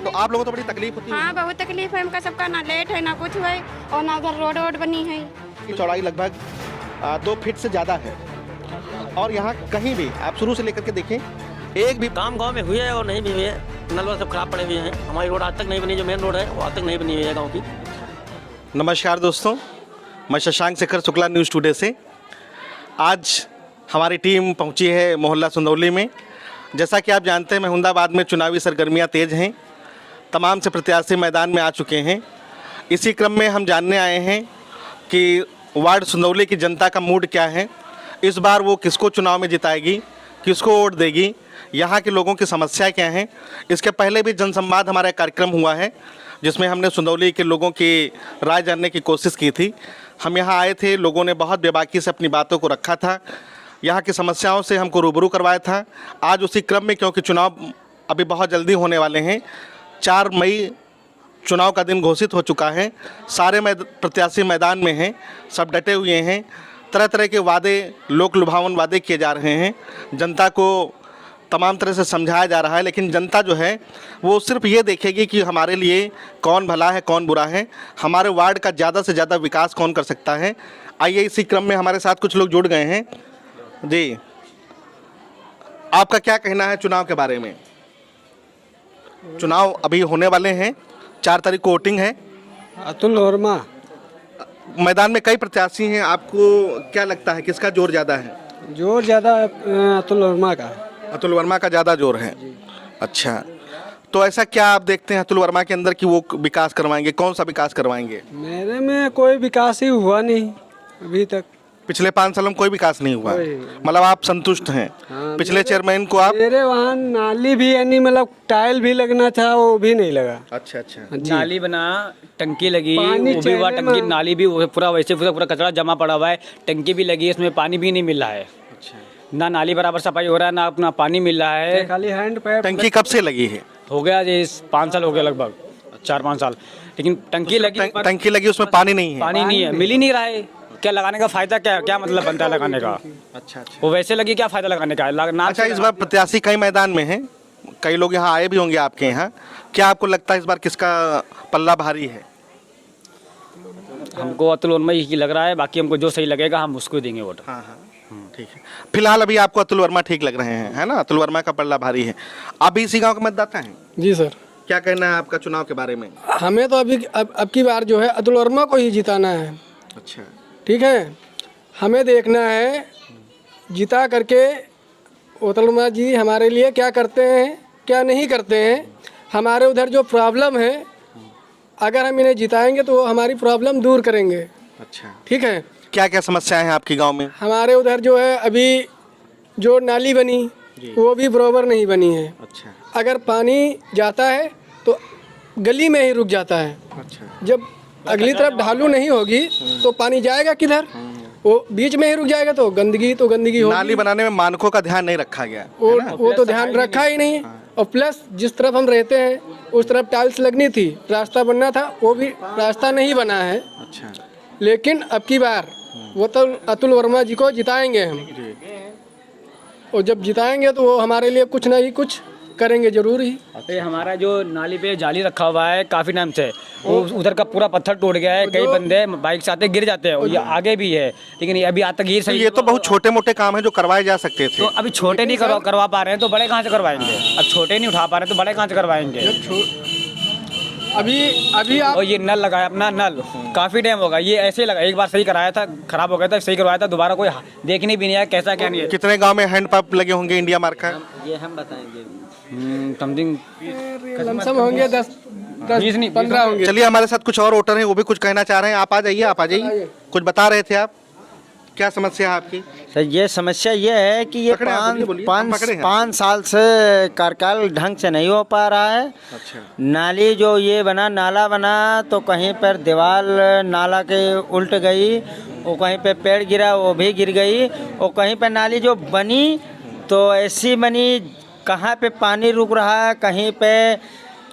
तो आप लोगों को तो बड़ी तकलीफ होती है। हाँ बहुत तकलीफ है हमका सबका, ना लेट है ना कुछ है और ना उधर रोड वोड बनी है। की चौड़ाई लगभग 2 फीट से ज़्यादा है और यहाँ कहीं भी आप शुरू से लेकर के देखें एक भी काम गांव में हुए है और नहीं भी हुए है। नलवा सब खराब पड़े हुए हैं। हमारी रोड आज तक नहीं बनी, जो मेन रोड है वो आज तक नहीं बनी हुई है गाँव की। नमस्कार दोस्तों, मैं शशांक शेखर शुक्ला न्यूज़ टुडे से। आज हमारी टीम पहुंची है मोहल्ला सुंदौली में। जैसा कि आप जानते हैं महिंदाबाद में चुनावी सरगर्मियां तेज़ हैं, तमाम से प्रत्याशी मैदान में आ चुके हैं। इसी क्रम में हम जानने आए हैं कि वार्ड सुंदौली की जनता का मूड क्या है, इस बार वो किसको चुनाव में जिताएगी, किसको वोट देगी, यहाँ के लोगों की समस्या क्या हैं। इसके पहले भी जनसंवाद हमारा कार्यक्रम हुआ है जिसमें हमने सुंदौली के लोगों की राय जानने की कोशिश की थी। हम यहाँ आए थे, लोगों ने बहुत बेबाकी से अपनी बातों को रखा था, यहाँ की समस्याओं से हमको रूबरू करवाया था। आज उसी क्रम में, क्योंकि चुनाव अभी बहुत जल्दी होने वाले हैं, 4 मई चुनाव का दिन घोषित हो चुका है। सारे प्रत्याशी मैदान में हैं, सब डटे हुए हैं। तरह तरह के वादे, लोक लुभावन वादे किए जा रहे हैं, जनता को तमाम तरह से समझाया जा रहा है। लेकिन जनता जो है वो सिर्फ ये देखेगी कि हमारे लिए कौन भला है कौन बुरा है, हमारे वार्ड का ज़्यादा से ज़्यादा विकास कौन कर सकता है। आइए, इसी क्रम में हमारे साथ कुछ लोग जुड़ गए हैं। जी, आपका क्या कहना है चुनाव के बारे में? चुनाव अभी होने वाले हैं, 4 तारीख को वोटिंग है। अतुल वर्मा। मैदान में कई प्रत्याशी हैं, आपको क्या लगता है किसका जोर ज़्यादा है? जोर ज़्यादा अतुल वर्मा का। अतुल वर्मा का ज़्यादा जोर है। अच्छा, तो ऐसा क्या आप देखते हैं अतुल वर्मा के अंदर कि वो विकास करवाएंगे? कौन सा विकास करवाएंगे? मेरे में कोई विकास ही हुआ नहीं अभी तक। पिछले 5 सालों में कोई विकास नहीं हुआ, मतलब आप संतुष्ट हैं? हाँ, पिछले चेयरमैन को आप? मेरे वहाँ नाली भी यानी मतलब टाइल भी लगना था, वो भी नहीं लगा। अच्छा अच्छा। नाली बना, टंकी लगी, पानी वो भी हुआ, चेहरे टंकी में- नाली भी वो पूरा वैसे पूरा कचरा जमा पड़ा हुआ है। टंकी भी लगी है, इसमें पानी भी नहीं मिल रहा है। अच्छा, ना नाली बराबर सफाई हो रहा है, ना अपना पानी मिल रहा है। खाली हैंड पैप। टंकी कब से लगी है? हो गया ये 5 साल हो गया, लगभग 4-5 साल। लेकिन टंकी लगी, टंकी लगी, उसमें पानी नहीं है। पानी नहीं है, मिल ही नहीं रहा है। क्या लगाने का फायदा, क्या क्या मतलब बनता है लगाने का? अच्छा अच्छा। वो वैसे लगी, क्या फायदा लगाने का? अच्छा, इस बार प्रत्याशी कई मैदान में हैं, कई लोग यहाँ आए भी होंगे आपके यहाँ। क्या आपको लगता है इस बार किसका पल्ला भारी है? हमको अतुल वर्मा ही लग रहा है, बाकी हमको जो सही लगेगा हम उसको देंगे वोट। हाँ हाँ, ठीक है। फिलहाल अभी आपको अतुल वर्मा ठीक लग रहे हैं, है ना? अतुल वर्मा का पल्ला भारी है। आप भी इसी गाँव के मतदाता हैं? जी सर। क्या कहना है आपका चुनाव के बारे में? हमें तो अभी अब की बार जो है अतुल वर्मा को ही जिताना है। अच्छा, ठीक है, हमें देखना है जिता करके अतुल वर्मा जी हमारे लिए क्या करते हैं क्या नहीं करते हैं। हमारे उधर जो प्रॉब्लम है, अगर हम इन्हें जिताएंगे तो वो हमारी प्रॉब्लम दूर करेंगे। अच्छा। ठीक है, क्या क्या समस्याएं हैं आपके गांव में? हमारे उधर जो है अभी जो नाली बनी वो भी बराबर नहीं बनी है। अच्छा अगर पानी जाता है तो गली में ही रुक जाता है। अच्छा। जब अगली तरफ ढालू नहीं होगी तो पानी जाएगा किधर? वो बीच में ही रुक जाएगा, तो गंदगी होगी। नाली बनाने में मानकों का ध्यान नहीं रखा गया। वो तो ध्यान रखा ही नहीं। और प्लस जिस तरफ हम रहते हैं उस तरफ टाइल्स लगनी थी, रास्ता बनना था, वो भी रास्ता नहीं बना है। अच्छा। लेकिन अब की बार वो तो अतुल वर्मा जी को जिताएंगे हम, और जब जिताएंगे तो वो हमारे लिए कुछ ना ही कुछ करेंगे जरूर ही। अरे हमारा जो नाली पे जाली रखा हुआ है काफी टाइम से, वो उधर का पूरा पत्थर टूट गया है। कई बंदे बाइक से आते गिर जाते हैं, और ये आगे भी है, लेकिन ये अभी आज तक ये सही। ये तो बहुत छोटे मोटे काम है जो करवाए जा सकते थे। तो अभी छोटे नहीं करवा पा रहे हैं तो बड़े कहाँ से करवाएंगे? अब छोटे नहीं उठा पा रहे हैं तो बड़े कहाँ से करवाएंगे? अभी आप और ये नल लगाया, अपना नल काफी टाइम होगा, ये ऐसे लगा, एक बार सही कराया था, खराब हो गया था, सही करवाया था, दोबारा कोई देखने भी नहीं आया कैसा क्या नहीं है। कितने गांव में हैंडपंप लगे होंगे इंडिया मार्क का? ये हम बताएंगे, समथिंग लमसम होंगे 10-15 होंगे। चलिए, हमारे साथ कुछ और वोटर हैं, वो भी कुछ कहना चाह रहे हैं। आप आ जाइए, आप आ जाइए। कुछ बता रहे थे आप, क्या समस्या है आपकी? सर, ये समस्या ये है कि ये पकड़े आप, बोलिए, हम पकड़े हैं। 5 साल से कार्यकाल ढंग से नहीं हो पा रहा है। अच्छा। नाली जो ये बना, नाला बना, तो कहीं पर दीवार नाला के उल्ट गई, वो कहीं पे पेड़ गिरा वो भी गिर गई, और कहीं पे नाली जो बनी तो ऐसी बनी कहाँ पे पानी रुक रहा है, कहीं पे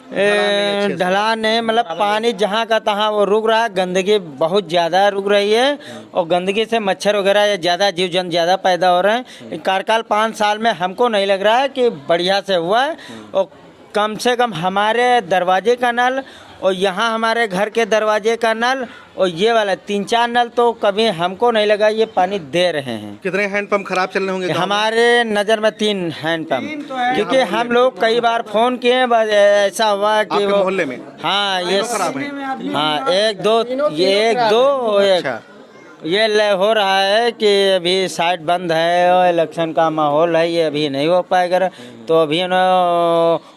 ढलान है, मतलब पानी जहाँ का तहाँ वो रुक रहा है। गंदगी बहुत ज़्यादा रुक रही है, और गंदगी से मच्छर वगैरह ज़्यादा, जीव जंतु ज़्यादा पैदा हो रहे हैं। कार्यकाल 5 साल में हमको नहीं लग रहा है कि बढ़िया से हुआ है, और कम से कम हमारे दरवाजे का नल और यहाँ हमारे घर के दरवाजे का नल और ये वाला 3-4 नल तो कभी हमको नहीं लगा ये पानी दे रहे हैं। कितने हैंडपंप खराब चल रहे होंगे गाँव में? हमारे नज़र में 3 हैंडपंप, क्योंकि हम लोग कई बार फ़ोन किए, बस ऐसा हुआ कि आपके वो मोहल्ले में हाँ ये खराब है? हाँ 1 2 ये 1 2 एक अच्छा, ये हो रहा है कि अभी साइट बंद है और इलेक्शन का माहौल है, ये अभी नहीं हो पाएगा। तो अभी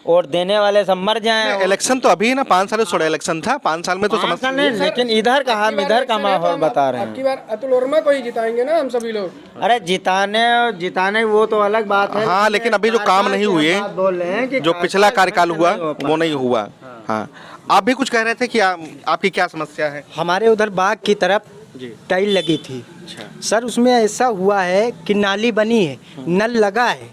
वोट देने वाले सब मर जाएं। इलेक्शन तो अभी ना 5 साल से थोड़ा इलेक्शन था, 5 साल में तो 5 समझ साल नहीं, लेकिन इधर का हम इधर का माहौल बता रहे आपकी हैं। बार अतुल वर्मा को ही जिताएंगे ना हम सभी लोग। अरे जिताने वो तो अलग बात है। हाँ, लेकिन अभी जो काम नहीं हुए, बोल रहे हैं कि जो पिछला कार्यकाल हुआ वो नहीं हुआ। हाँ, आप भी कुछ कह रहे थे कि आपकी क्या समस्या है? हमारे उधर बाग की तरफ जी। टाइल लगी थी अच्छा, सर, उसमें ऐसा हुआ है कि नाली बनी है, नल लगा है,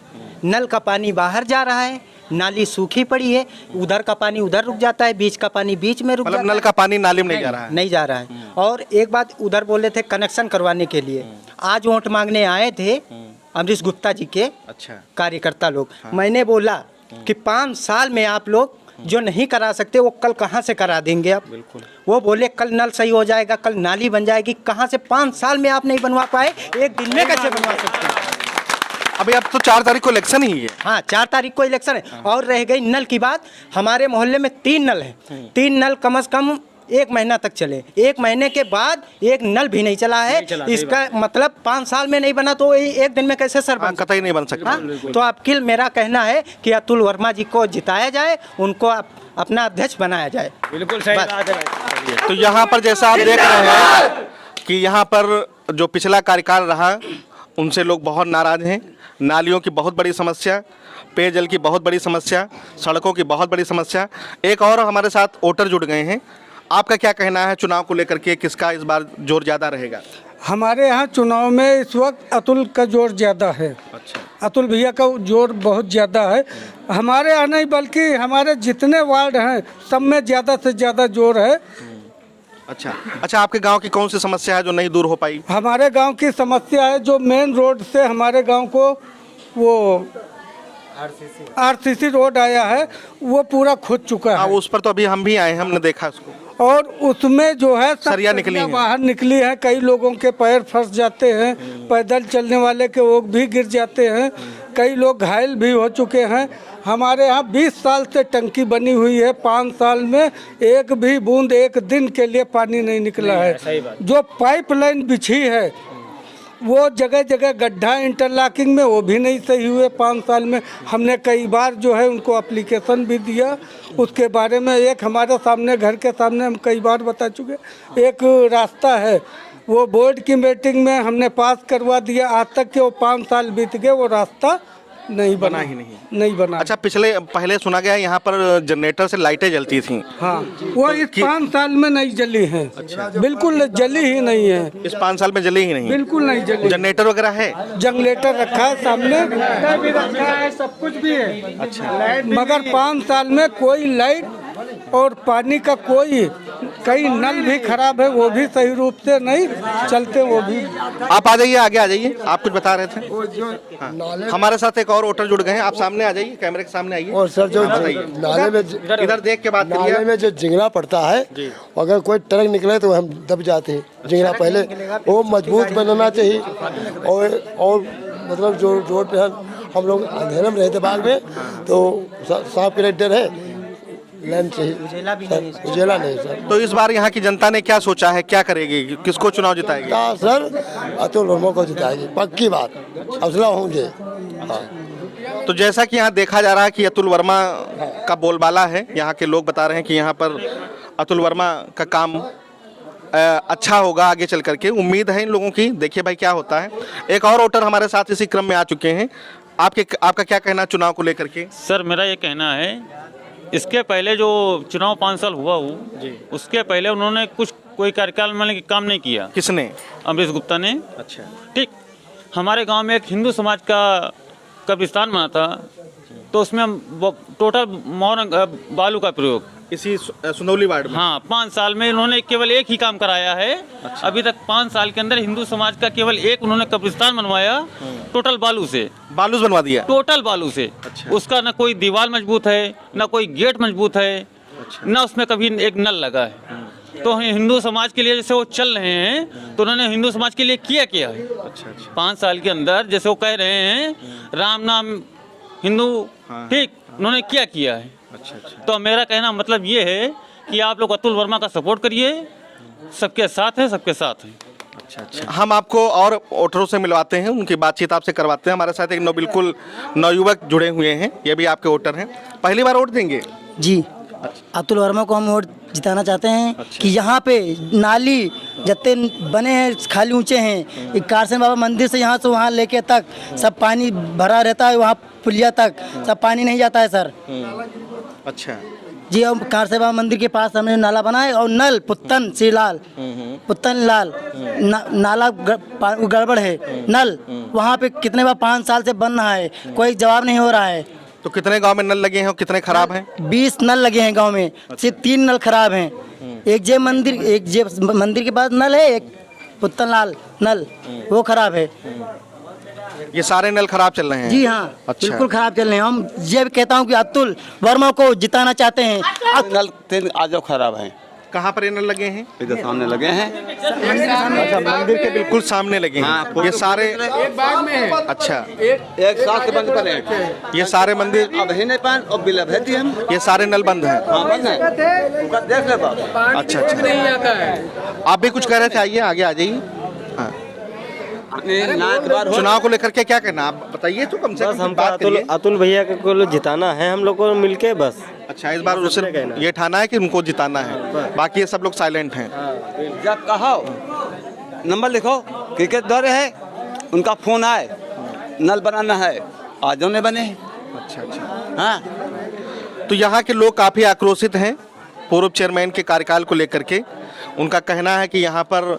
नल का पानी बाहर जा रहा है, नाली सूखी पड़ी है, उधर का पानी उधर रुक जाता है, बीच का पानी बीच में रुक मतलब जाता नल का पानी नाली में नहीं जा रहा है? नहीं जा रहा है। और एक बात उधर बोले थे कनेक्शन करवाने के लिए, आज वोट मांगने आए थे अमरीश गुप्ता जी के अच्छा, कार्यकर्ता लोग। मैंने बोला कि 5 साल में आप लोग जो नहीं करा सकते वो कल कहाँ से करा देंगे आप? बिल्कुल। वो बोले कल नल सही हो जाएगा, कल नाली बन जाएगी। कहाँ से 5 साल में आप नहीं बनवा पाए, एक दिन में कैसे बनवा सकते हैं? अभी अब तो 4 तारीख को इलेक्शन ही है। हाँ, 4 तारीख को इलेक्शन है। और रह गई नल की बात, हमारे मोहल्ले में 3 नल हैं। 3 नल कम से कम 1 महीना तक चले, 1 महीने के बाद एक नल भी नहीं चला है। इसका मतलब 5 साल में नहीं बना तो एक दिन में कैसे सर बन? कतई नहीं बन सकता। हाँ? तो आपकी मेरा कहना है कि अतुल वर्मा जी को जिताया जाए, उनको अपना अध्यक्ष बनाया जाए। बिल्कुल सही बस। बात है भाई। तो यहाँ पर जैसा आप देख रहे हैं कि यहाँ पर जो पिछला कार्यकाल रहा उनसे लोग बहुत नाराज हैं। नालियों की बहुत बड़ी समस्या, पेयजल की बहुत बड़ी समस्या, सड़कों की बहुत बड़ी समस्या। एक और हमारे साथ वोटर जुड़ गए हैं। आपका क्या कहना है चुनाव को लेकर के, किसका इस बार जोर ज़्यादा रहेगा? हमारे यहाँ चुनाव में इस वक्त अतुल का जोर ज़्यादा है। अच्छा, अतुल भैया का जोर बहुत ज़्यादा है। हमारे यहाँ नहीं बल्कि हमारे जितने वार्ड हैं सब में ज़्यादा से ज़्यादा जोर है। अच्छा। अच्छा, आपके गांव की कौन सी समस्या है जो नहीं दूर हो पाई? हमारे गांव की समस्या है जो मेन रोड से हमारे गांव को वो आरसीसी रोड आया है वो पूरा खुद चुका हाँ, है। उस पर तो अभी हम भी आए हैं, हमने देखा उसको। और उसमें जो है सब सरिया निकली हैं। बाहर निकली है, कई लोगों के पैर फंस जाते हैं, पैदल चलने वाले के वो भी गिर जाते हैं, कई लोग घायल भी हो चुके हैं। हमारे यहाँ 20 साल से टंकी बनी हुई है, 5 साल में एक भी बूंद एक दिन के लिए पानी नहीं निकला है। जो पाइपलाइन बिछी है वो जगह जगह गड्ढा इंटरलॉकिंग में वो भी नहीं सही हुए 5 साल में। हमने कई बार जो है उनको एप्लीकेशन भी दिया उसके बारे में। एक हमारे सामने घर के सामने हम कई बार बता चुके, एक रास्ता है वो बोर्ड की मीटिंग में हमने पास करवा दिया, आज तक के वो 5 साल बीत गए वो रास्ता नहीं बना ही नहीं बना। अच्छा, पहले सुना गया यहाँ पर जनरेटर से लाइटें जलती थी। हाँ, वो इस 5 साल में नहीं जली हैं। अच्छा। बिल्कुल जली ही नहीं है, इस 5 साल में जली ही नहीं? बिल्कुल नहीं जली। जनरेटर वगैरह है? जनरेटर रखा है सामने, भी रखा है, सब कुछ भी है। अच्छा, मगर 5 साल में कोई लाइट और पानी का कोई, कई नल भी खराब है वो भी सही रूप से नहीं चलते वो भी। आप आ जाइए, आगे आ जाइए, आप कुछ बता रहे थे। हाँ। हमारे साथ एक और वोटर जुड़ गए हैं, आप सामने आ जाइए, कैमरे के सामने आइए। और सर जो नाले में इधर देख के बात करिए। नाले में जो जिंगला पड़ता है, अगर कोई ट्रक निकले तो हम दब जाते हैं। जिंगला पहले वो मजबूत बनना चाहिए। और मतलब जो रोड पे हम लोग अंधेरे में रहते बाग में, तो सांप के डर है, लाइन चाहिए, उजेला नहीं सर। तो इस बार यहाँ की जनता ने क्या सोचा है, क्या करेगी, किसको चुनाव जिताएगी? क्या सर, अतुल वर्मा को जिताएगी, पक्की बात, हौसला होंगे। हाँ। तो जैसा कि यहाँ देखा जा रहा है कि अतुल वर्मा का बोलबाला है, यहाँ के लोग बता रहे हैं कि यहाँ पर अतुल वर्मा का काम अच्छा होगा आगे चल करके, उम्मीद है इन लोगों की। देखिए भाई क्या होता है। एक और वोटर हमारे साथ इसी क्रम में आ चुके हैं। आपका क्या कहना चुनाव को लेकर के? सर मेरा ये कहना है, इसके पहले जो चुनाव 5 साल हुआ उसके पहले उन्होंने कोई कार्यकाल में काम नहीं किया। किसने? अमरीश गुप्ता ने। अच्छा, ठीक। हमारे गांव में एक हिंदू समाज का कब्रिस्तान बना था, तो उसमें हम टोटल बालू का प्रयोग इसी सुनौली वार्ड में। हाँ, 5 साल में इन्होंने केवल एक ही काम कराया है। अच्छा। अभी तक 5 साल के अंदर हिंदू समाज का केवल एक उन्होंने कब्रिस्तान बनवाया, टोटल बालू से, बालूस बनवा दिया। टोटल बालू से। अच्छा। उसका ना कोई दीवार मजबूत है, ना कोई गेट मजबूत है, ना उसमें कभी एक नल लगा है। तो हिंदू समाज के लिए जैसे वो चल रहे हैं, तो उन्होंने हिंदू समाज के लिए किया है। अच्छा। 5 साल के अंदर जैसे वो कह रहे हैं राम नाम हिंदू, ठीक, उन्होंने किया है। अच्छा। तो मेरा कहना मतलब ये है कि आप लोग अतुल वर्मा का सपोर्ट करिए, सबके साथ है, सबके साथ है। अच्छा। हम आपको और वोटरों से मिलवाते हैं, उनकी बातचीत आपसे करवाते हैं। हमारे साथ एक बिल्कुल नवयुवक जुड़े हुए हैं, ये भी आपके वोटर हैं। पहली बार वोट देंगे? जी, अतुल वर्मा को हम वोट जिताना चाहते हैं। अच्छा। कि यहाँ पे नाली जितने बने हैं खाली ऊंचे हैं, एक कारसन बाबा मंदिर से यहाँ से वहाँ लेके तक सब पानी भरा रहता है, वहाँ पुलिया तक सब पानी नहीं जाता है सर। अच्छा जी, और कारसन बाबा मंदिर के पास हमने नाला बनाए और नल पुत्तन श्रीलाल पुत्तन लाल नाला गड़बड़ है। नल वहाँ पे कितने बार 5 साल से बन रहा है, कोई जवाब नहीं हो रहा है। तो कितने गांव में नल लगे हैं और कितने खराब हैं? 20 नल लगे हैं गांव में। सिर्फ 3 नल खराब हैं। एक जे मंदिर के पास नल है, एक पुत्तन लाल नल वो खराब है। ये सारे नल खराब चल रहे हैं? जी हाँ। अच्छा। बिल्कुल खराब चल रहे हैं। हम ये भी कहता हूँ कि अतुल वर्मा को जिताना चाहते हैं। नल 3 आज खराब हैं। कहाँ पर ये नल लगे हैं? इधर सामने लगे हैं। अच्छा, मंदिर के बिल्कुल सामने लगे हैं। ये सारे एक बाग में है। अच्छा, एक साथ बंद पर है। ये सारे मंदिर अब ही नहीं पान और बिल भेजी हम। ये सारे नल बंद हैं। हाँ, बंद है, उनका देख ले बाबा। अच्छा। नहीं आता है। आप भी कुछ कह रहे थे, आइए आगे आ जाइए। हाँ, चुनाव को लेकर के क्या कहना, आप बताइए तो कम से कम बात करिए। अतुल भैया को जिताना है हम लोग को मिलके बस। अच्छा, इस बार उसे ये ठाना है कि उनको जिताना है, बाकी ये सब लोग साइलेंट हैं। जब कहो नंबर लिखो, क्रिकेट दौरे है, उनका फोन आए, नल बनाना है, आज नहीं बने। अच्छा। हाँ, तो यहाँ के लोग काफ़ी आक्रोशित हैं पूर्व चेयरमैन के कार्यकाल को लेकर के। उनका कहना है कि यहाँ पर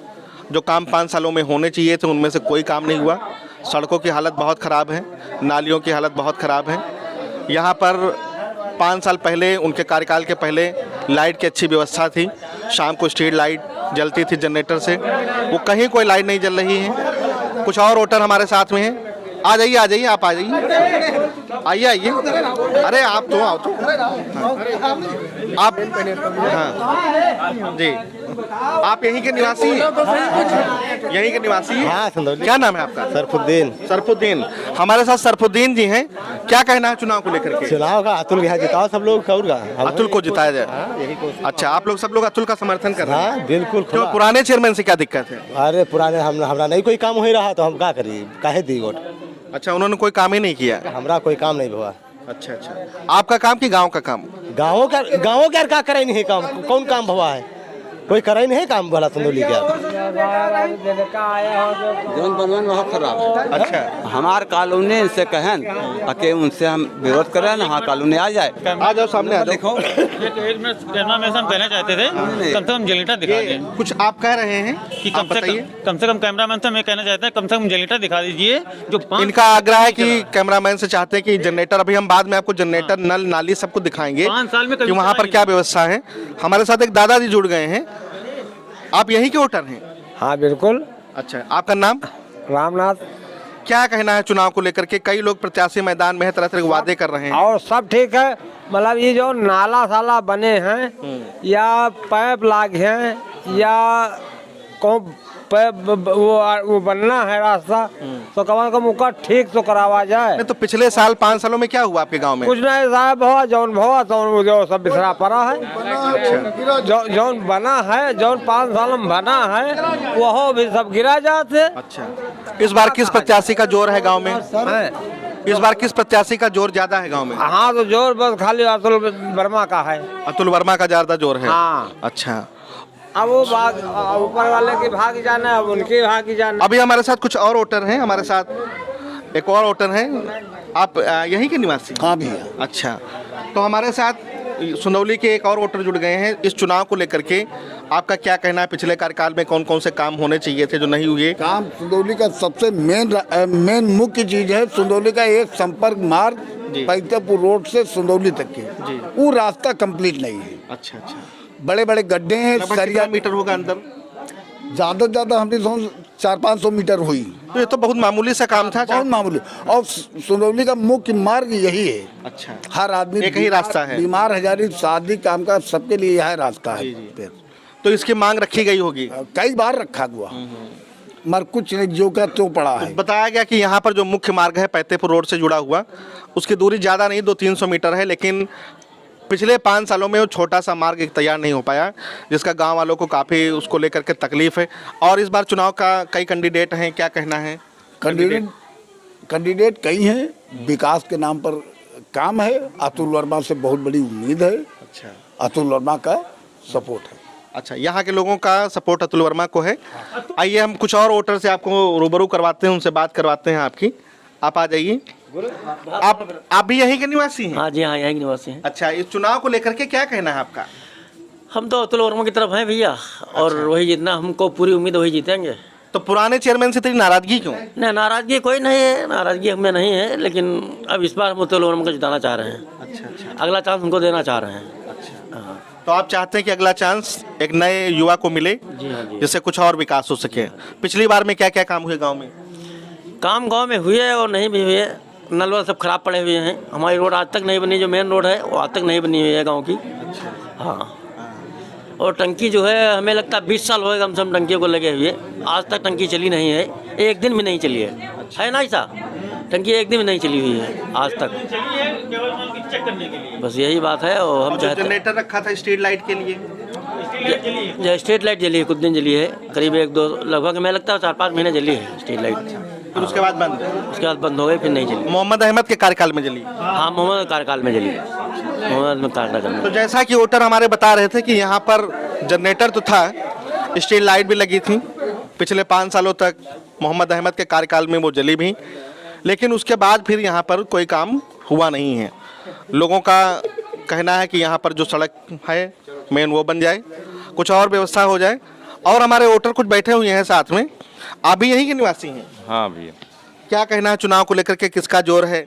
जो काम 5 सालों में होने चाहिए थे उनमें से कोई काम नहीं हुआ। सड़कों की हालत बहुत ख़राब है, नालियों की हालत बहुत ख़राब है। यहाँ पर 5 साल पहले, उनके कार्यकाल के पहले, लाइट की अच्छी व्यवस्था थी। शाम को स्ट्रीट लाइट जलती थी जनरेटर से, वो कहीं कोई लाइट नहीं जल रही है। कुछ और वोटर हमारे साथ में हैं। आ जाइए आप आ जाइए, आइए। अरे आप तो आओ तो। आप हाँ जी, आप यहीं के निवासी हैं? यहीं के निवासी हैं? हाँ, क्या नाम है आपका? सरफुद्दीन। हमारे साथ सरफुद्दीन जी हैं। क्या कहना है चुनाव को लेकर के? चुनाव का अतुल भैया जिताओ सब लोग, अतुल को जिताया जाए। अच्छा, आप लोग सब लोग अतुल का समर्थन कर रहे हैं? हाँ, बिल्कुल। क्यों, पुराने चेयरमैन से क्या दिक्कत है? अरे पुराने हमारा नहीं कोई काम हो ही रहा, तो हम क्या करिए, काहे दी वोट। अच्छा, उन्होंने कोई काम ही नहीं किया? हमारा कोई काम नहीं हुआ। अच्छा। आपका काम कि गाँव का काम? गाँव का क्या करे नहीं है काम, कौन काम हुआ है, कोई करा ही नहीं काम भला संदोली क्या। जौन बनवन वहाँ खराब है। अच्छा, हमार कॉलोनी से कहन अके उनसे हम विरोध करें ना, हाँ कॉलोनी आ जाए। आ जाओ, सामने आ जाओ। देखो, कहना में हम कहना चाहते थे कम से कम जनरेटर दिखा दें। कुछ आप कह रहे हैं कि आप बताइए। कम से कम कैमरामैन से मैं कहना चाहता है कम से कम जनरेटर दिखा दीजिए। जो इनका आग्रह है कि कैमरामैन से चाहते हैं कि जनरेटर, अभी हम बाद में आपको जनरेटर, नल, नाली सबको दिखाएंगे 5 साल में कि वहाँ पर क्या व्यवस्था है। हमारे साथ एक दादाजी जुड़ गए हैं। आप यहीं के वोटर हैं? हाँ बिल्कुल। अच्छा, आपका नाम? रामनाथ। क्या कहना है चुनाव को लेकर के? कई लोग प्रत्याशी मैदान में तरह तरह के वादे कर रहे हैं। और सब ठीक है, मतलब ये जो नाला साला बने हैं या पाइप लागे हैं या कौन वो बनना है रास्ता, तो कम से कम उसका ठीक तो करावा जाए। नहीं तो पिछले साल 5 सालों में क्या हुआ आपके गांव में? कुछ नहीं साहब, जौन भवा तो जो सब बिखरा पड़ा है। जौन बना है, जौन 5 साल में बना है, वह भी सब गिरा जाते। अच्छा, इस बार किस प्रत्याशी का जोर है गाँव में? इस बार किस प्रत्याशी का जोर ज्यादा है गाँव में? हाँ, तो जोर बस खाली अतुल वर्मा का है। अतुल वर्मा का ज्यादा जोर है? हाँ। अच्छा, अब वो ऊपर वाले की भाग जाना है, अब उनकी भाग जाना। अभी हमारे साथ कुछ और वोटर हैं, हमारे साथ एक और वोटर हैं। आप यहीं के निवासी? हाँ भैया। अच्छा, तो हमारे साथ सुनौली के एक और वोटर जुड़ गए हैं इस चुनाव को लेकर के। आपका क्या कहना है, पिछले कार्यकाल में कौन कौन से काम होने चाहिए थे जो नहीं हुए? काम सुंदौली का सबसे मेन मुख्य चीज है, सुंदौली का एक संपर्क मार्ग पैतरपुर रोड से सुंदौली तक के, वो रास्ता कंप्लीट नहीं है। अच्छा अच्छा, बड़े बड़े गड्ढे हैं, सरिया मीटर होगा अंदर, ज़्यादा से ज़्यादा हमने 400-500 मीटर हुई। तो ये तो बहुत मामूली सा काम था, बहुत मामूली। और सुंदौली का मुख्य मार्ग यही है। अच्छा, हर आदमी एक ही रास्ता है, बीमार हजारी शादी काम का सबके लिए यह रास्ता है। फिर तो इसकी मांग रखी गई होगी, कई बार रखा हुआ, मगर कुछ नहीं, जो का तो पड़ा है। बताया गया कि यहाँ पर जो मुख्य मार्ग है पैतेपुर रोड से जुड़ा हुआ, उसकी दूरी ज़्यादा नहीं 200-300 मीटर है, लेकिन पिछले 5 सालों में वो छोटा सा मार्ग एक तैयार नहीं हो पाया, जिसका गांव वालों को काफ़ी उसको लेकर के तकलीफ है। और इस बार चुनाव का कई कैंडिडेट हैं, क्या कहना है? कैंडिडेट कई हैं, विकास के नाम पर काम है। अतुल वर्मा से बहुत बड़ी उम्मीद है। अच्छा, अतुल वर्मा का सपोर्ट है। अच्छा, यहाँ के लोगों का सपोर्ट अतुल वर्मा को है। आइए हम कुछ और वोटर से आपको रूबरू करवाते हैं, उनसे बात करवाते हैं आपकी। आप आ जाइए। आप भी यहीं के निवासी हैं? हाँ जी, हाँ यहीं के निवासी हैं। अच्छा, इस चुनाव को लेकर के क्या कहना है आपका? हम तो अतुल वर्मा की तरफ हैं भैया, और वही जितना हमको पूरी उम्मीद वही जीतेंगे। तो पुराने चेयरमैन से तेरी नाराजगी क्यों? नहीं, नाराजगी कोई नहीं है, नाराजगी हमें नहीं है, लेकिन अब इस बार हम अतुल वर्मा को जिताना चाह रहे हैं। अच्छा अच्छा, अगला चांस हमको देना चाह रहे हैं। तो आप चाहते हैं कि अगला चांस एक नए युवा को मिले, जी हाँ जी, जिससे कुछ और विकास हो सके। पिछली बार में क्या क्या काम हुए गांव में? काम गांव में हुए और नहीं भी हुए, नल वल सब खराब पड़े हुए हैं। हमारी रोड आज तक नहीं बनी, जो मेन रोड है वो आज तक नहीं बनी हुई है गांव की। हाँ, और टंकी जो है हमें लगता है 20 साल हो गए कम से कम टंकी को लगे हुए, आज तक टंकी चली नहीं है, एक दिन भी नहीं चली है ना ऐसा? टंकी एक दिन भी नहीं चली हुई है आज तक, बस यही बात है। और हम चाहते हैं जनरेटर रखा था स्ट्रीट लाइट के लिए, जो स्ट्रीट लाइट जली है, कुछ दिन जली है, करीब 1-2 लगभग हमें लगता है 4-5 महीने जली है स्ट्रीट लाइट। फिर उसके बाद बंद? उसके बाद बंद हो गई, फिर नहीं चली। मोहम्मद अहमद के कार्यकाल में जली? हाँ, मोहम्मद कार्यकाल में जली, मोहम्मद में कार्यकाल में। तो जैसा कि वोटर हमारे बता रहे थे कि यहाँ पर जनरेटर तो था, स्ट्रीट लाइट भी लगी थी, पिछले 5 सालों तक मोहम्मद अहमद के कार्यकाल में वो जली भी, लेकिन उसके बाद फिर यहाँ पर कोई काम हुआ नहीं है। लोगों का कहना है कि यहाँ पर जो सड़क है मेन वो बन जाए, कुछ और व्यवस्था हो जाए। और हमारे वोटर कुछ बैठे हुए हैं साथ में, आप भी यहीं के निवासी हैं? हाँ भैया। क्या कहना है चुनाव को लेकर के, किसका जोर है?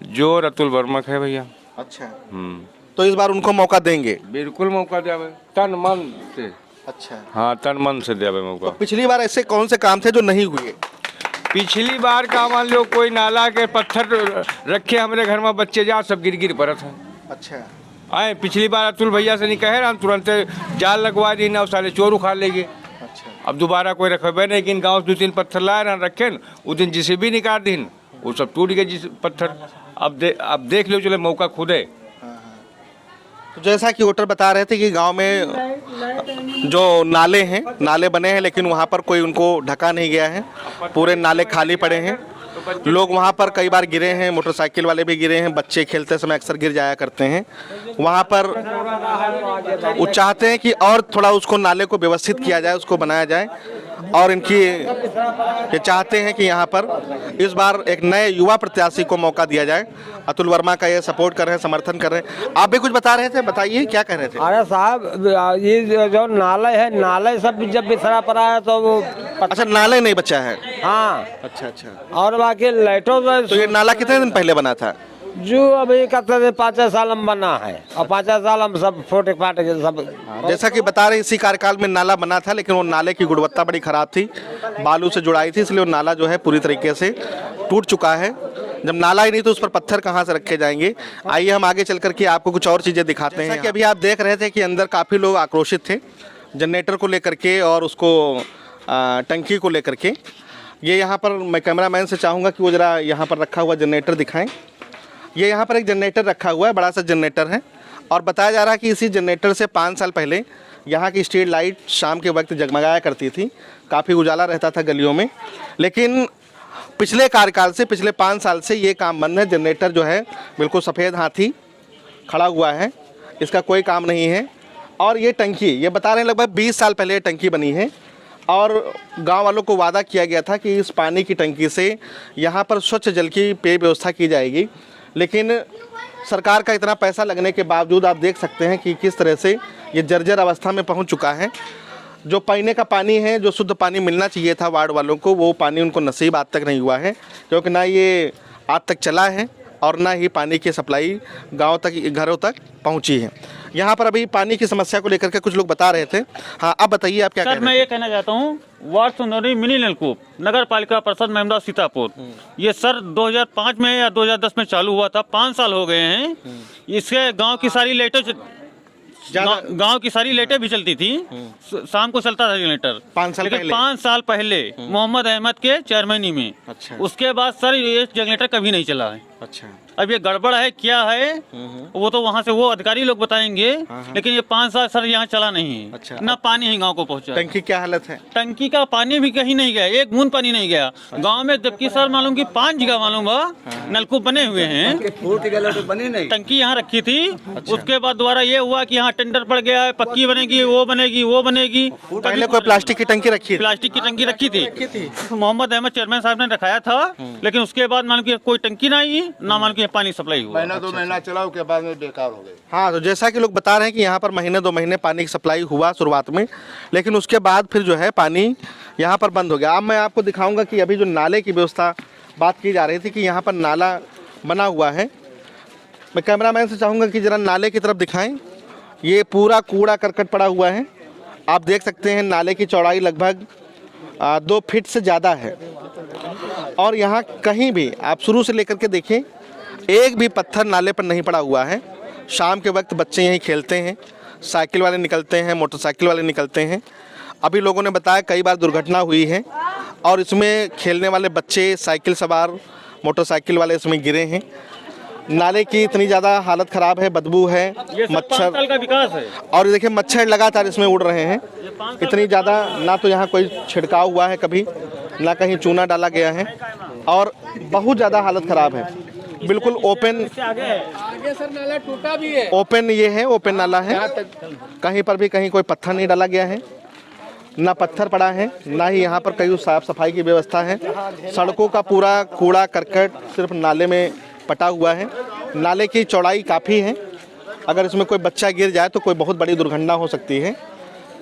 जोर अतुल वर्मा का है भैया। अच्छा, तो इस बार उनको मौका देंगे? बिल्कुल मौका देवे, तन मन से। अच्छा, हाँ, तन मन से देवे मौका। तो पिछली बार ऐसे कौन से काम थे जो नहीं हुए? पिछली बार का मान लो कोई नाला के पत्थर रखे हमारे घर में, बच्चे जा सब गिर परत है। अच्छा, आए पिछली बार अतुल भैया से नहीं कहे, हम तुरंत जाल लगवा दी ना, साले चोर उखाड़ लेंगे। अच्छा, अब दोबारा कोई रखे नहीं, लेकिन गाँव 2-3 पत्थर लाए ना रखे, उस दिन जिसे भी निकाल दिन वो सब टूट गए जिस पत्थर। अब देख लो, चले मौका खुद है। तो जैसा कि वोटर बता रहे थे कि गांव में जो नाले हैं, नाले बने हैं, लेकिन वहां पर कोई उनको ढका नहीं गया है, पूरे नाले खाली पड़े हैं। लोग वहां पर कई बार गिरे हैं, मोटरसाइकिल वाले भी गिरे हैं, बच्चे खेलते समय अक्सर गिर जाया करते हैं। वहां पर वो चाहते हैं कि और थोड़ा उसको नाले को व्यवस्थित किया जाए, उसको बनाया जाए, और इनकी ये चाहते हैं कि यहाँ पर इस बार एक नए युवा प्रत्याशी को मौका दिया जाए। अतुल वर्मा का ये सपोर्ट कर रहे हैं, समर्थन कर रहे हैं। आप भी कुछ बता रहे थे, बताइए क्या कह रहे थे? अरे साहब, ये जो नाला है, नाले सब जब बिखरा पड़ा है तो वो अच्छा, नाले नहीं बचा है? हाँ। अच्छा अच्छा, और बाकी लाइटों तो ये नाला कितने दिन पहले बना था? जो अभी कहते 5 साल में बना है, और 5 साल हम सब फोटे फाटे सब। जैसा कि बता रहे, इसी कार्यकाल में नाला बना था, लेकिन वो नाले की गुणवत्ता बड़ी खराब थी, बालू से जुड़ाई थी, इसलिए वो नाला जो है पूरी तरीके से टूट चुका है। जब नाला ही नहीं तो उस पर पत्थर कहाँ से रखे जाएंगे? आइए हम आगे चल करके आपको कुछ और चीज़ें दिखाते हैं। कि अभी आप देख रहे थे कि अंदर काफ़ी लोग आक्रोशित थे जनरेटर को लेकर के और उसको टंकी को लेकर के। ये यहाँ पर मैं कैमरामैन से चाहूँगा कि वो ज़रा यहाँ पर रखा हुआ जनरेटर दिखाएं। ये यहाँ पर एक जनरेटर रखा हुआ है, बड़ा सा जनरेटर है, और बताया जा रहा है कि इसी जनरेटर से 5 साल पहले यहाँ की स्ट्रीट लाइट शाम के वक्त जगमगाया करती थी, काफ़ी उजाला रहता था गलियों में। लेकिन पिछले कार्यकाल से, पिछले 5 साल से ये काम बंद है। जनरेटर जो है बिल्कुल सफ़ेद हाथी खड़ा हुआ है, इसका कोई काम नहीं है। और ये टंकी, ये बता रहे हैं लगभग 20 साल पहले ये टंकी बनी है, और गांव वालों को वादा किया गया था कि इस पानी की टंकी से यहाँ पर स्वच्छ जल की पेय व्यवस्था की जाएगी। लेकिन सरकार का इतना पैसा लगने के बावजूद आप देख सकते हैं कि किस तरह से ये जर्जर अवस्था में पहुँच चुका है। जो पीने का पानी है, जो शुद्ध पानी मिलना चाहिए था वार्ड वालों को, वो पानी उनको नसीब आज तक नहीं हुआ है, क्योंकि ना ये आज तक चला है और ना ही पानी की सप्लाई गांव तक, घरों तक पहुंची है। यहाँ पर अभी पानी की समस्या को लेकर के कुछ लोग बता रहे थे। हाँ, अब बताइए आप क्या कह रहे सर, मैं ये कहना चाहता हूँ, वार्ड सुंदौली मिनी नलकूप नगर पालिका परिषद महमदाबाद सीतापुर, ये सर 2005 में या 2010 में चालू हुआ था, 5 साल हो गए हैं। इसके गांव की सारी लाइटें, गांव की सारी लाइटें भी चलती थी, शाम को चलता था जनरेटर 5 साल पहले। 5 साल पहले मोहम्मद अहमद के चेयरमैनी में। अच्छा। उसके बाद सर ये जनरेटर कभी नहीं चला है। अच्छा। अब ये गड़बड़ है क्या है, वो तो वहाँ से वो अधिकारी लोग बताएंगे, लेकिन ये 5 साल सर यहाँ चला नहीं है। अच्छा। ना पानी ही गांव को पहुँचा। टंकी क्या हालत है? टंकी का पानी भी कहीं नहीं गया, एक बूंद पानी नहीं गया गांव में, जबकि सर मालूम की 5 जगह मालूम नलकूप बने हुए हैं, टंकी यहाँ रखी थी। उसके बाद दोबारा ये हुआ कि यहाँ टेंडर पड़ गया है, पक्की बनेगी, वो बनेगी, वो बनेगी। पहले कोई प्लास्टिक की टंकी रखी, प्लास्टिक की टंकी रखी थी, मोहम्मद अहमद चेयरमैन साहब ने रखाया था, लेकिन उसके बाद मालूम की कोई टंकी नहीं, ना मालूम की पानी सप्लाई हुआ। महीना 2 महीना चला, उसके बाद में बेकार हो गई। हाँ, तो जैसा कि लोग बता रहे हैं कि यहाँ पर महीने 2 महीने पानी की सप्लाई हुआ शुरुआत में, लेकिन उसके बाद फिर जो है पानी यहाँ पर बंद हो गया। अब मैं आपको दिखाऊंगा कि अभी जो नाले की व्यवस्था बात की जा रही थी कि यहाँ पर नाला बना हुआ है। मैं कैमरामैन से चाहूँगा कि ज़रा नाले की तरफ दिखाएँ। ये पूरा कूड़ा करकट पड़ा हुआ है, आप देख सकते हैं। नाले की चौड़ाई लगभग 2 फीट से ज़्यादा है, और यहाँ कहीं भी आप शुरू से लेकर के देखें, एक भी पत्थर नाले पर नहीं पड़ा हुआ है। शाम के वक्त बच्चे यहीं खेलते हैं, साइकिल वाले निकलते हैं, मोटरसाइकिल वाले निकलते हैं। अभी लोगों ने बताया कई बार दुर्घटना हुई है, और इसमें खेलने वाले बच्चे, साइकिल सवार, मोटरसाइकिल वाले इसमें गिरे हैं। नाले की इतनी ज़्यादा हालत ख़राब है, बदबू है, मच्छर का विकास है, और देखिए मच्छर लगातार इसमें उड़ रहे हैं। इतनी ज़्यादा, ना तो यहाँ कोई छिड़काव हुआ है कभी, ना कहीं चूना डाला गया है, और बहुत ज़्यादा हालत ख़राब है। बिल्कुल ओपन, आगे सर नाला टूटा भी है, ओपन ये है, ओपन नाला है। कहीं पर भी कहीं कोई पत्थर नहीं डाला गया है, ना पत्थर पड़ा है, ना ही यहाँ पर कहीं साफ सफाई की व्यवस्था है। सड़कों का पूरा कूड़ा करकट सिर्फ नाले में पटा हुआ है। नाले की चौड़ाई काफ़ी है, अगर इसमें कोई बच्चा गिर जाए तो कोई बहुत बड़ी दुर्घटना हो सकती है।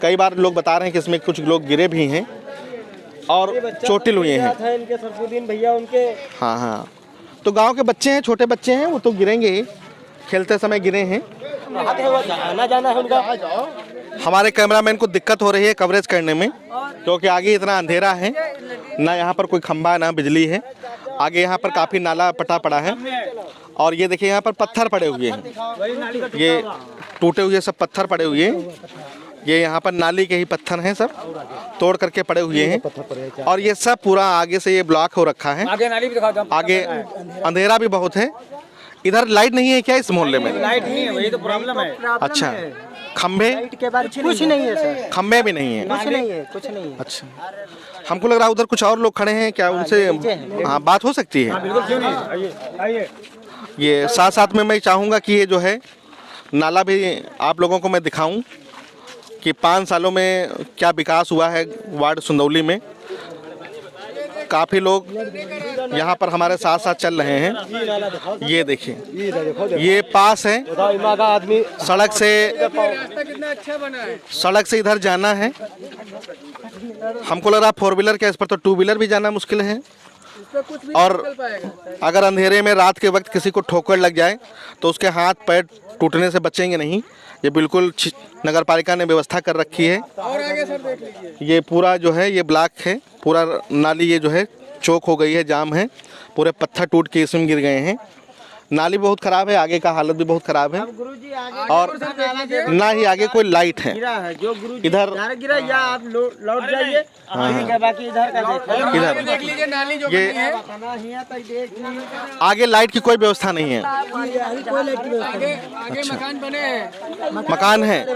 कई बार लोग बता रहे हैं कि इसमें कुछ लोग गिरे भी हैं और चोटिल हुए हैं। इनके सरफुद्दीन भैया उनके। हाँ हाँ, तो गांव के बच्चे हैं, छोटे बच्चे हैं, वो तो गिरेंगे ही, खेलते समय गिरे हैं। आना जाना है उनका। हमारे कैमरामैन को दिक्कत हो रही है कवरेज करने में, क्योंकि आगे इतना अंधेरा है, ना यहाँ पर कोई खंभा, ना बिजली है। आगे यहाँ पर काफ़ी नाला पटा पड़ा है, और ये देखिए यहाँ पर पत्थर पड़े हुए हैं, ये टूटे हुए सब पत्थर पड़े हुए हैं। ये यहाँ पर नाली के ही पत्थर हैं, सब तोड़ करके पड़े हुए हैं, और ये सब पूरा आगे से ये ब्लॉक हो रखा है। आगे अंधेरा भी बहुत है। इधर लाइट नहीं है क्या इस मोहल्ले में? लाइट नहीं है, वही तो प्रॉब्लम है। अच्छा, खंभे के बारे में कुछ नहीं है सर, खंभे भी नहीं है, कुछ नहीं है, कुछ नहीं है। अच्छा, हमको लग रहा है उधर कुछ और लोग खड़े हैं क्या, उनसे हाँ बात हो सकती है? बिल्कुल, क्यों नहीं, आइए। ये साथ साथ में मैं चाहूँगा कि ये जो है नाला भी आप लोगों को मैं दिखाऊं कि 5 सालों में क्या विकास हुआ है वार्ड सुंदौली में। काफ़ी लोग यहाँ पर हमारे साथ साथ चल रहे हैं। ये देखिए, ये पास है, सड़क से, कितना अच्छा बना है। सड़क से इधर जाना है। हमको लग रहा 4 व्हीलर के, इस पर तो 2 व्हीलर भी जाना मुश्किल है। और अगर अंधेरे में रात के वक्त किसी को ठोकर लग जाए तो उसके हाथ पैर टूटने से बचेंगे नहीं। ये बिल्कुल नगर पालिका ने व्यवस्था कर रखी है। और आगे सर देख लीजिए, ये पूरा जो है ये ब्लॉक है, पूरा नाली ये जो है चौक हो गई है, जाम है, पूरे पत्थर टूट के इसमें गिर गए हैं। नाली बहुत ख़राब है, आगे का हालत भी बहुत ख़राब है, और ना ही आगे कोई लाइट है। जो इधर गिरा, या आप लौट जाइए, बाकी इधर का इधर देख लीजिए नाली जो ये बनी है। आगे लाइट की कोई व्यवस्था नहीं है। आगे मकान बने हैं, मकान है,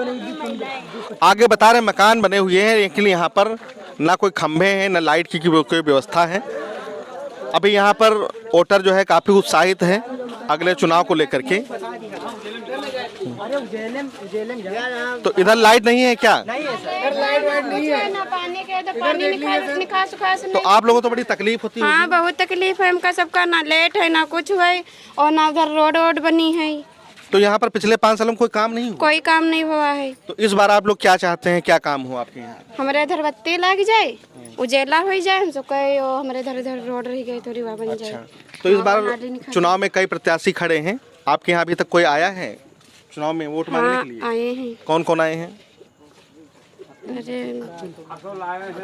आगे बता रहे मकान बने हुए हैं, लेकिन यहाँ पर ना कोई खंभे हैं, ना लाइट की कोई व्यवस्था है। अभी यहाँ पर वोटर जो है काफ़ी उत्साहित है अगले चुनाव को लेकर के। तो इधर लाइट नहीं है क्या? लाइट नहीं है ना, पानी के तो पानी निकास तो आप लोगों को तो बड़ी तकलीफ होती है। हाँ, बहुत तकलीफ है हमका सबका, ना लेट है ना कुछ है, और ना उधर रोड बनी है। तो यहाँ पर पिछले 5 सालों में कोई काम नहीं हुआ? कोई काम नहीं हुआ है। तो इस बार आप लोग क्या चाहते हैं, क्या काम हो आपके यहाँ? हमारे इधर बत्ती लग जाए, उजेला हो जाए, हम सब कहे हमारे इधर रोड रह गई थोड़ी वहाँ बन जाए। तो इस बार चुनाव में कई प्रत्याशी खड़े हैं, आपके यहाँ अभी तक कोई आया है चुनाव में वोट मांगने के लिए? आए हैं। कौन कौन आए हैं?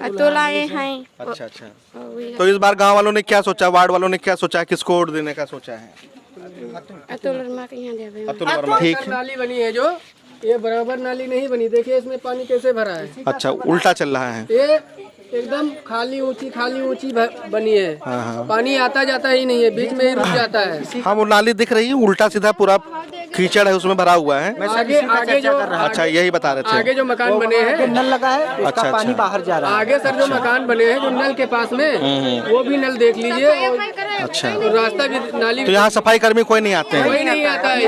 अतुल आए हैं। अच्छा अच्छा। तो इस बार गांव वालों ने क्या सोचा, वार्ड वालों ने क्या सोचा, किसको वोट देने का सोचा है? अतुल वर्मा के यहाँ दे। अतुल वर्मा। ठीक है। नाली बनी है जो, ये बराबर नाली नहीं बनी, देखिए इसमें पानी कैसे भरा है। अच्छा, उल्टा चल रहा है। ये एकदम खाली ऊंची बनी है। पानी आता जाता ही नहीं है, बीच में ही रुक जाता है। हाँ, वो नाली दिख रही है, उल्टा सीधा पूरा कीचड़ है उसमें भरा हुआ है। आगे जो, अच्छा यही बता रहे थे। आगे जो मकान बने हैं, नल लगा है, उसका अच्छा, पानी बाहर जा रहा है। आगे सर जो मकान बने हैं जो नल के पास में, वो भी नल देख लीजिए। अच्छा, तो रास्ता भी नाली। तो यहाँ सफाई कर्मी कोई नहीं आते हैं? कोई नहीं आता है,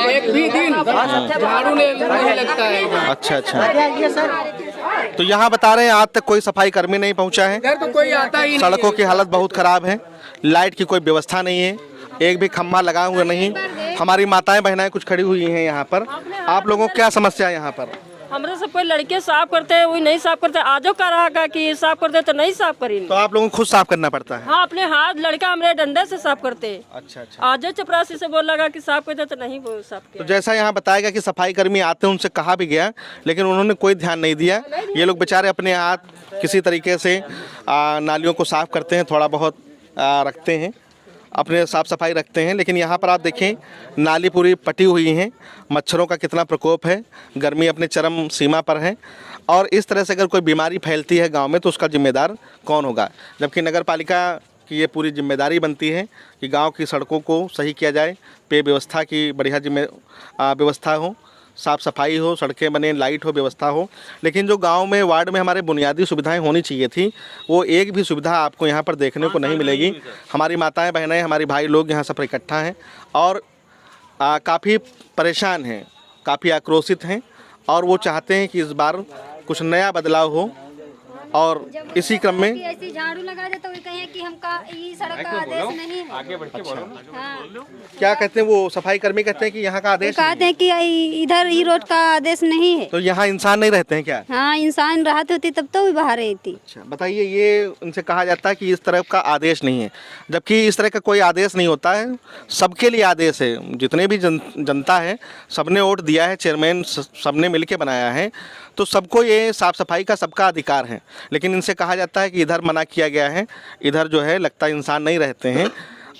एक भी दिन झाड़ू नहीं लगता है। अच्छा अच्छा। तो यहाँ बता रहे हैं आज तक कोई सफाई कर्मी नहीं पहुँचा है। इधर तो कोई आता ही नहीं। सड़कों की हालत बहुत खराब है, लाइट की कोई व्यवस्था नहीं है, एक भी खम्भा लगा हुआ नहीं। हमारी माताएं बहनाएं कुछ खड़ी हुई हैं यहाँ पर। आप लोगों को क्या समस्या है यहाँ पर? हमारे सब कोई लड़के साफ करते हैं, वही नहीं साफ करते। आजो का रहा कि साफ करते तो नहीं साफ करेंगे। तो आप लोगों को खुद साफ करना पड़ता है? हाँ, अपने हाथ लड़का हमारे डंडे से साफ करते हैं। अच्छा अच्छा। आजो चपरासी से बोल लगा कि साफ करते तो नहीं वो साफ किया। तो जैसा यहाँ बताया गया कि सफाई कर्मी आते हैं, उनसे कहा भी गया, लेकिन उन्होंने कोई ध्यान नहीं दिया। ये लोग बेचारे अपने हाथ किसी तरीके से नालियों को साफ करते हैं, थोड़ा बहुत रखते हैं, अपने साफ सफाई रखते हैं। लेकिन यहाँ पर आप देखें, नाली पूरी पटी हुई है, मच्छरों का कितना प्रकोप है, गर्मी अपने चरम सीमा पर है। और इस तरह से अगर कोई बीमारी फैलती है गांव में तो उसका जिम्मेदार कौन होगा? जबकि नगर पालिका की ये पूरी जिम्मेदारी बनती है कि गांव की सड़कों को सही किया जाए, पेय व्यवस्था की बढ़िया व्यवस्था हो, साफ़ सफाई हो, सड़कें बने, लाइट हो, व्यवस्था हो। लेकिन जो गांव में, वार्ड में हमारे बुनियादी सुविधाएं होनी चाहिए थी, वो एक भी सुविधा आपको यहाँ पर देखने को नहीं मिलेगी। हमारी माताएं बहनें, हमारे भाई लोग यहाँ सब इकट्ठा हैं और काफ़ी परेशान हैं, काफ़ी आक्रोशित हैं और वो चाहते हैं कि इस बार कुछ नया बदलाव हो। और इसी क्रम में ऐसी झाड़ू लगा दे तो वो कहें कि हमका ये सड़क का आदेश नहीं है। आगे बढ़ के बोलो। हाँ। क्या कहते हैं वो सफाई कर्मी? कहते हैं कि यहाँ का आदेश कहते हैं कि इधर ये रोड का आदेश नहीं है। तो यहाँ इंसान नहीं रहते हैं क्या? हाँ, इंसान रहती होती तब तो भी बाहर रहती। अच्छा बताइए, ये उनसे कहा जाता है कि इस तरह का आदेश नहीं है, जबकि इस तरह का कोई आदेश नहीं होता है। सबके लिए आदेश है, जितने भी जनता है सबने वोट दिया है, चेयरमैन सबने मिलके बनाया है, तो सबको ये साफ़ सफाई का सबका अधिकार है। लेकिन इनसे कहा जाता है कि इधर मना किया गया है, इधर जो है लगता है इंसान नहीं रहते हैं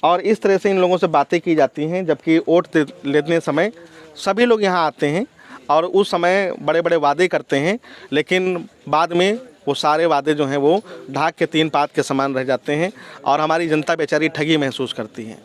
और इस तरह से इन लोगों से बातें की जाती हैं। जबकि वोट लेने समय सभी लोग यहाँ आते हैं और उस समय बड़े बड़े वादे करते हैं, लेकिन बाद में वो सारे वादे जो हैं वो ढाक के 3 पात के समान रह जाते हैं और हमारी जनता बेचारी ठगी महसूस करती है।